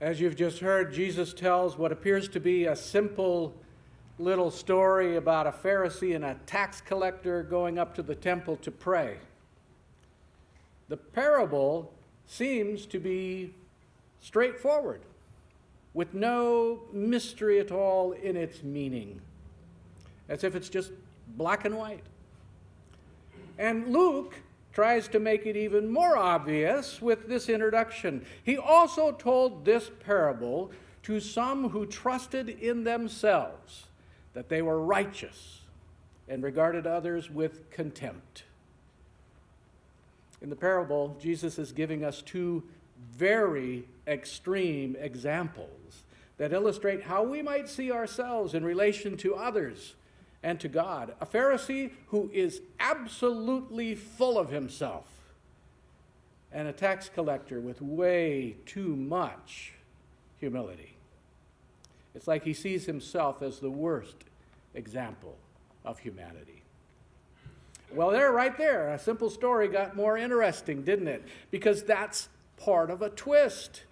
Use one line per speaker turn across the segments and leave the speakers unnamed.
As you've just heard, Jesus tells what appears to be a simple little story about a Pharisee and a tax collector going up to the temple to pray. The parable seems to be straightforward, with no mystery at all in its meaning, as if it's just black and white. And Luke tries to make it even more obvious with this introduction. He also told this parable to some who trusted in themselves that they were righteous and regarded others with contempt. In the parable, Jesus is giving us two very extreme examples that illustrate how we might see ourselves in relation to others and to God. A Pharisee who is absolutely full of himself, and a tax collector with way too much humility. It's like he sees himself as the worst example of humanity. Well, right there, a simple story got more interesting, didn't it? Because that's part of a twist.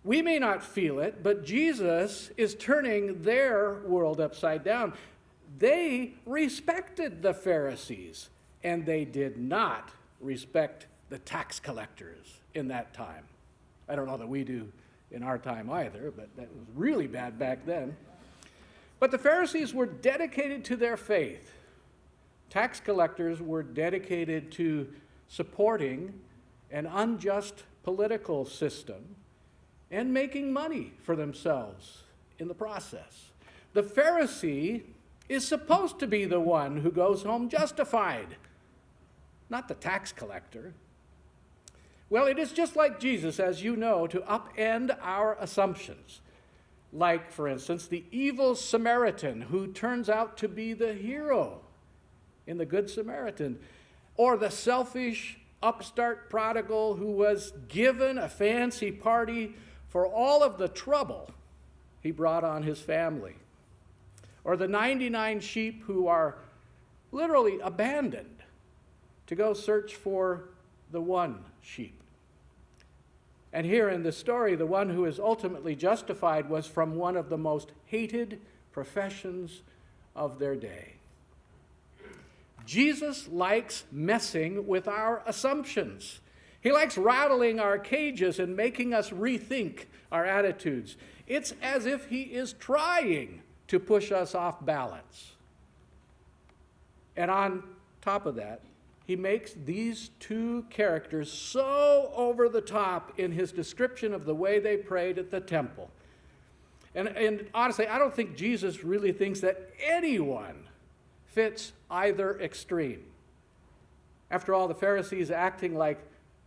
We may not feel it, but Jesus is turning their world upside down. They respected the Pharisees, and they did not respect the tax collectors in that time. I don't know that we do in our time either, but that was really bad back then. But the Pharisees were dedicated to their faith. Tax collectors were dedicated to supporting an unjust political system and making money for themselves in the process. The Pharisee is supposed to be the one who goes home justified, not the tax collector. Well, it is just like Jesus, as you know, to upend our assumptions. Like, for instance, the evil Samaritan who turns out to be the hero in the Good Samaritan, or the selfish upstart prodigal who was given a fancy party for all of the trouble he brought on his family, or the 99 sheep who are literally abandoned to go search for the one sheep. And here in the story, the one who is ultimately justified was from one of the most hated professions of their day. Jesus likes messing with our assumptions. He likes rattling our cages and making us rethink our attitudes. It's as if he is trying to push us off balance. And on top of that, he makes these two characters so over the top in his description of the way they prayed at the temple. And honestly, I don't think Jesus really thinks that anyone fits either extreme. After all, the Pharisees acting like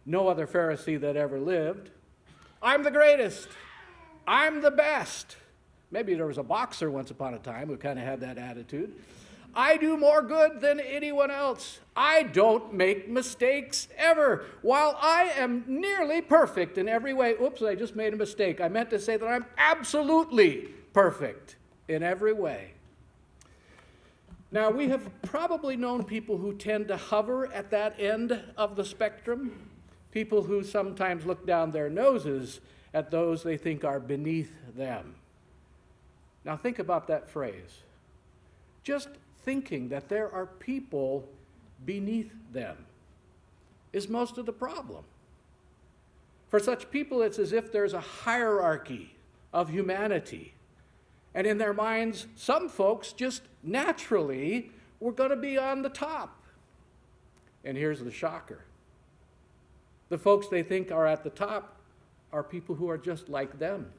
no other Pharisee that ever lived. I'm the greatest. I'm the best. Maybe there was a boxer once upon a time who kind of had that attitude. I do more good than anyone else. I don't make mistakes ever. While I am nearly perfect in every way. Oops, I just made a mistake. I meant to say that I'm absolutely perfect in every way. Now, we have probably known people who tend to hover at that end of the spectrum, people who sometimes look down their noses at those they think are beneath them. Now, think about that phrase. Just thinking that there are people beneath them is most of the problem. For such people, it's as if there's a hierarchy of humanity. And in their minds, some folks just naturally were going to be on the top. And here's the shocker. The folks they think are at the top are people who are just like them,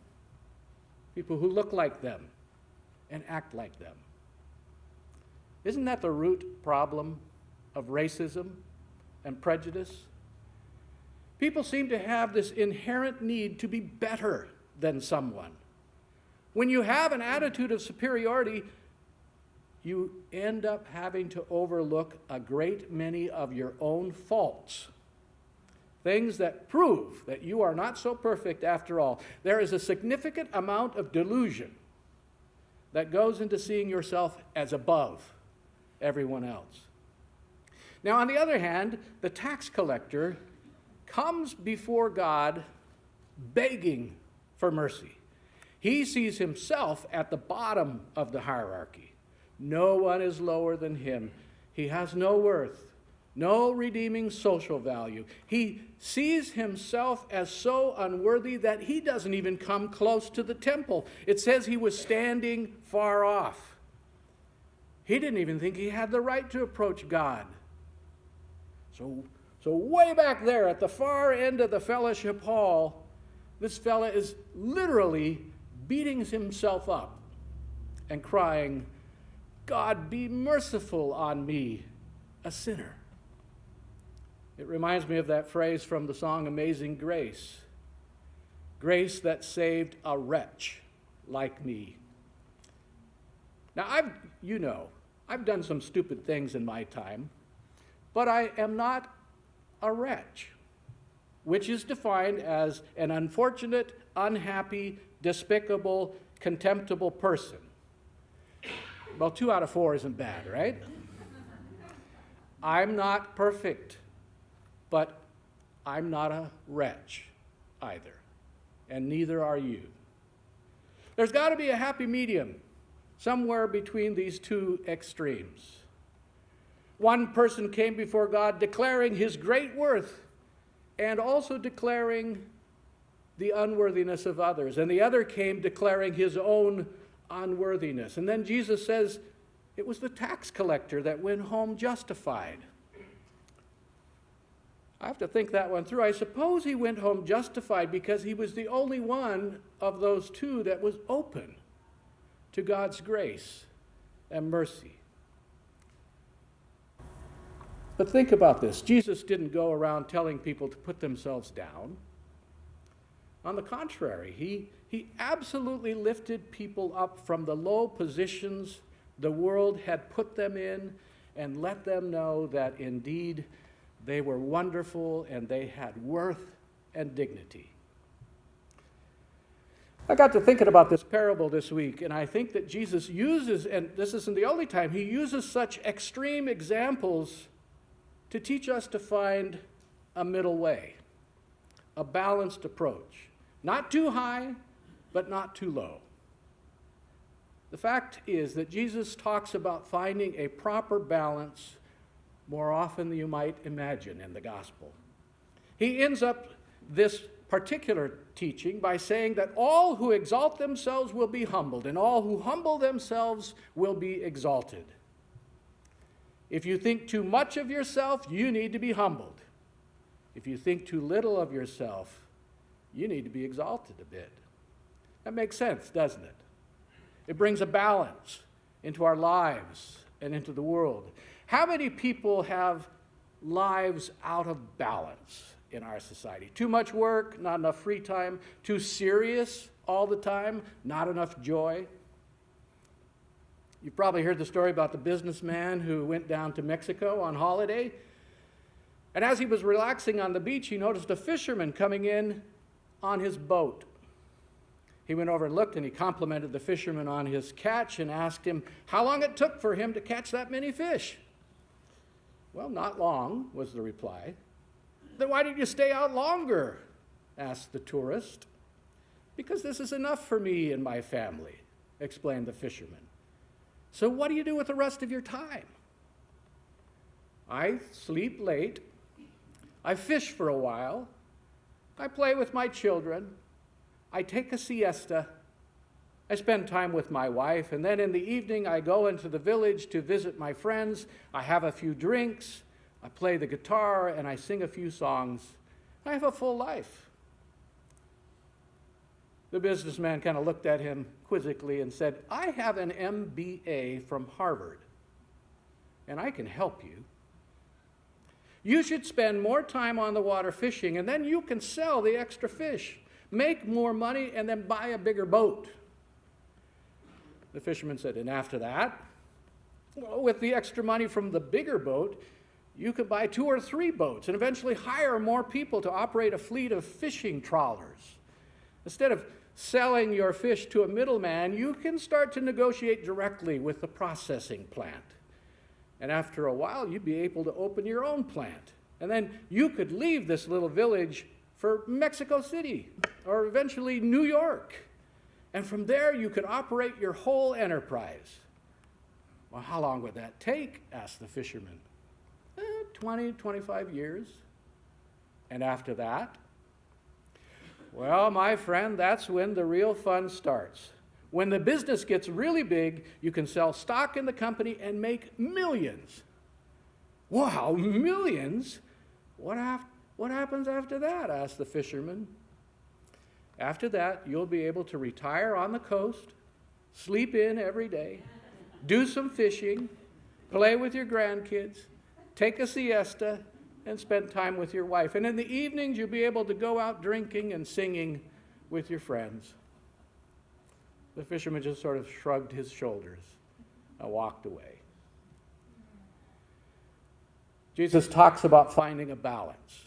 people who look like them and act like them. Isn't that the root problem of racism and prejudice? People seem to have this inherent need to be better than someone. When you have an attitude of superiority, you end up having to overlook a great many of your own faults. Things that prove that you are not so perfect after all. There is a significant amount of delusion that goes into seeing yourself as above everyone else. Now, on the other hand, the tax collector comes before God begging for mercy. He sees himself at the bottom of the hierarchy. No one is lower than him. He has no worth, no redeeming social value. He sees himself as so unworthy that he doesn't even come close to the temple. It says he was standing far off. He didn't even think he had the right to approach God. So way back there at the far end of the fellowship hall, this fella is literally beating himself up and crying, "God, be merciful on me, a sinner." It reminds me of that phrase from the song Amazing Grace. Grace that saved a wretch like me. Now, I've done some stupid things in my time, but I am not a wretch, which is defined as an unfortunate, unhappy, despicable, contemptible person. Well, 2 out of 4 isn't bad, right? I'm not perfect, but I'm not a wretch either, and neither are you. There's got to be a happy medium somewhere between these two extremes. One person came before God declaring his great worth and also declaring the unworthiness of others, and the other came declaring his own unworthiness. And then Jesus says it was the tax collector that went home justified. I have to think that one through. I suppose he went home justified because he was the only one of those two that was open to God's grace and mercy. But think about this. Jesus didn't go around telling people to put themselves down. On the contrary, he absolutely lifted people up from the low positions the world had put them in and let them know that indeed they were wonderful and they had worth and dignity. I got to thinking about this parable this week, and I think that Jesus uses, and this isn't the only time, he uses such extreme examples to teach us to find a middle way, a balanced approach. Not too high, but not too low. The fact is that Jesus talks about finding a proper balance more often than you might imagine in the gospel. He ends up this particular teaching by saying that all who exalt themselves will be humbled, and all who humble themselves will be exalted. If you think too much of yourself, you need to be humbled. If you think too little of yourself, you need to be exalted a bit. That makes sense, doesn't it? It brings a balance into our lives and into the world. How many people have lives out of balance in our society? Too much work, not enough free time. Too serious all the time, not enough joy. You've probably heard the story about the businessman who went down to Mexico on holiday. And as he was relaxing on the beach, he noticed a fisherman coming in on his boat. He went over and looked, and he complimented the fisherman on his catch and asked him how long it took for him to catch that many fish. "Well, not long," was the reply. "Then why did you stay out longer?" asked the tourist. "Because this is enough for me and my family," explained the fisherman. "So what do you do with the rest of your time?" "I sleep late. I fish for a while. I play with my children. I take a siesta. I spend time with my wife, and then in the evening I go into the village to visit my friends. I have a few drinks. I play the guitar, and I sing a few songs. I have a full life." The businessman kind of looked at him quizzically and said, "I have an MBA from Harvard, and I can help you. You should spend more time on the water fishing, and then you can sell the extra fish, make more money, and then buy a bigger boat." The fisherman said, "And after that?" "Well, with the extra money from the bigger boat, you could buy 2 or 3 boats and eventually hire more people to operate a fleet of fishing trawlers. Instead of selling your fish to a middleman, you can start to negotiate directly with the processing plant. And after a while, you'd be able to open your own plant. And then you could leave this little village for Mexico City or eventually New York. And from there, you could operate your whole enterprise. Well, how long would that take? Asked the fisherman. 20, 25 years. And after that? Well, my friend, that's when the real fun starts. When the business gets really big, you can sell stock in the company and make millions. Wow, millions? What happens after that? Asked the fisherman. After that, you'll be able to retire on the coast, sleep in every day, do some fishing, play with your grandkids, take a siesta, and spend time with your wife. And in the evenings, you'll be able to go out drinking and singing with your friends. The fisherman just sort of shrugged his shoulders and walked away. Jesus talks about finding a balance.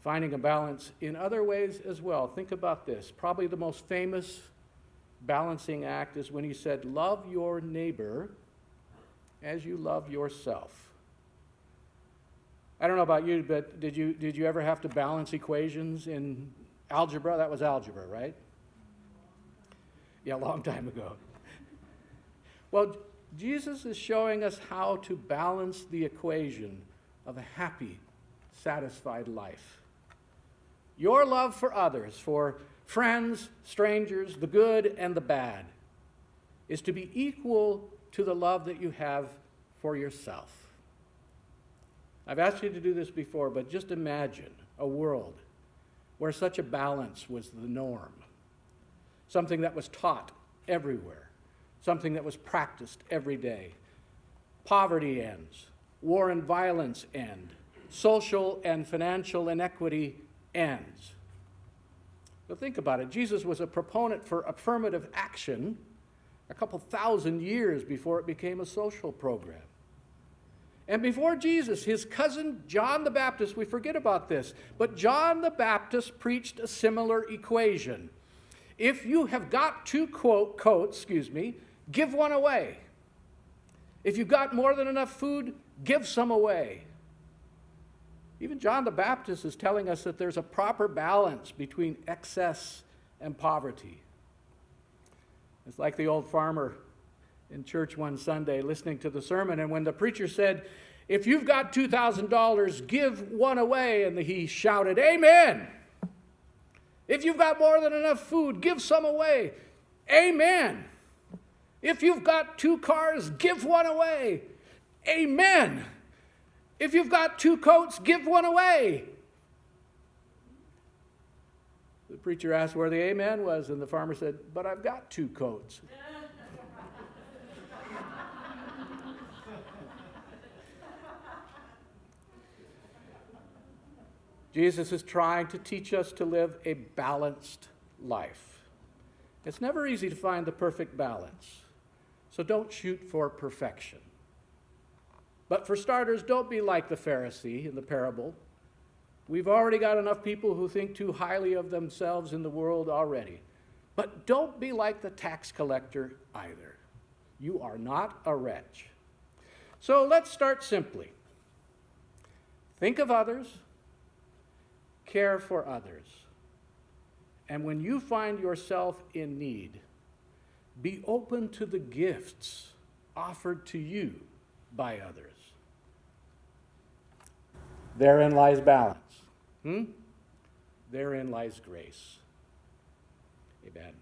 Finding a balance in other ways as well. Think about this. Probably the most famous balancing act is when he said, love your neighbor as you love yourself. I don't know about you, but did you ever have to balance equations in algebra? That was algebra, right? Yeah, a long time ago. Well, Jesus is showing us how to balance the equation of a happy, satisfied life. Your love for others, for friends, strangers, the good and the bad, is to be equal to the love that you have for yourself. I've asked you to do this before, but just imagine a world where such a balance was the norm. Something that was taught everywhere. Something that was practiced every day. Poverty ends. War and violence end. Social and financial inequity ends. But think about it. Jesus was a proponent for affirmative action a couple thousand years before it became a social program. And before Jesus, his cousin John the Baptist, we forget about this, but John the Baptist preached a similar equation. If you have got two coats, give one away. If you've got more than enough food, give some away. Even John the Baptist is telling us that there's a proper balance between excess and poverty. It's like the old farmer in church one Sunday listening to the sermon, and when the preacher said, if you've got $2,000, give one away, and he shouted, amen. If you've got more than enough food, give some away. Amen. If you've got 2 cars, give one away. Amen. If you've got 2 coats, give one away. The preacher asked where the amen was, and the farmer said, but I've got 2 coats. Jesus is trying to teach us to live a balanced life. It's never easy to find the perfect balance, so don't shoot for perfection. But for starters, don't be like the Pharisee in the parable. We've already got enough people who think too highly of themselves in the world already. But don't be like the tax collector either. You are not a wretch. So let's start simply. Think of others. Care for others. And when you find yourself in need, be open to the gifts offered to you by others. Therein lies balance. Therein lies grace. Amen.